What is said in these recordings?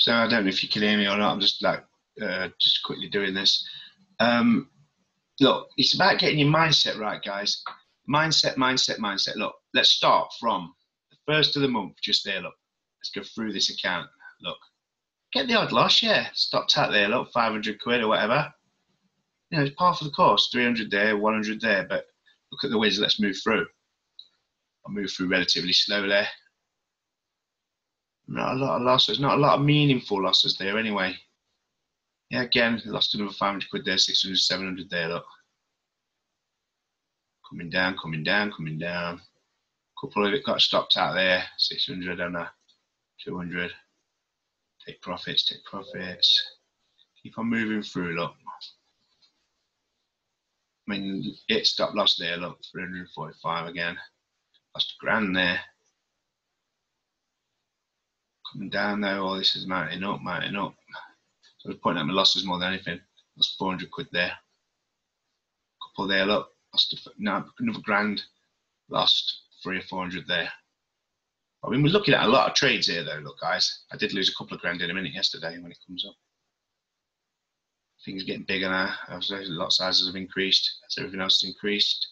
So I don't know if you can hear me or not. I'm just like just quickly doing this. Look, it's about getting your mindset right, guys. Mindset, mindset, mindset. Look, let's start from the first of the month, just there. Look, let's go through this account. Look, get the odd loss, yeah. Stopped out there, look, 500 quid or whatever. You know, it's par for the course, 300 there, 100 there. But look at the whiz. Let's move through. I'll move through relatively slowly. Not a lot of losses, not a lot of meaningful losses there anyway. Yeah, again, lost another 500 quid there, 600, 700 there, look. Coming down, coming down, coming down. Couple of it got stopped out there, 600 and 200. Take profits, take profits. Keep on moving through, look. I mean, it stop loss there, look, 345 again. Lost a grand there. Coming down though, all this is mounting up, mounting up. So I was pointing out my losses more than anything. Lost 400 quid there. Couple there, look. Lost another grand. Lost 300 or 400 there. I mean, we're looking at a lot of trades here though, look guys. I did lose a couple of grand in a minute yesterday when it comes up. Things are getting bigger now. Obviously, lot sizes have increased. As everything else has increased.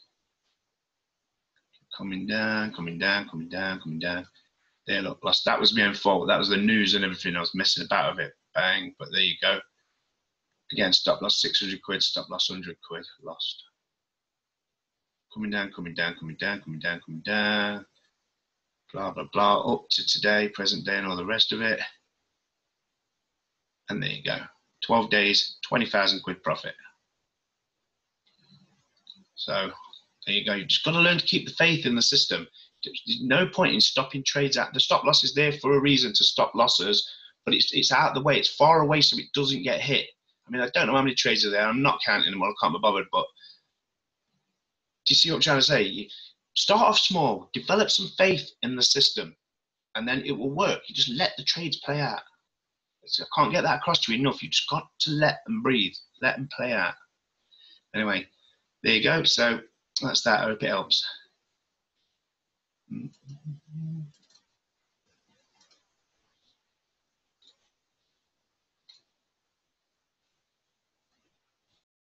Coming down, coming down, coming down, coming down. There, look, lost. That was my own fault. That was the news and everything. I was messing about with it. Bang, but there you go. Again, stop loss 600 quid, stop loss 100 quid, lost. Coming down, coming down, coming down, coming down, coming down. Blah, blah, blah. Up to today, present day, and all the rest of it. And there you go. 12 days, 20,000 quid profit. So there you go. You just got to learn to keep the faith in the system. There's no point in stopping trades out. The stop loss is there for a reason, to stop losses, but it's out of the way. It's far away so it doesn't get hit. I mean, I don't know how many trades are there. I'm not counting them. I can't be bothered. But do you see what I'm trying to say? You start off small, develop some faith in the system, and then it will work. You just let the trades play out. So I can't get that across to you enough. You just got to let them breathe, let them play out. Anyway, there you go. So that's that. I hope it helps.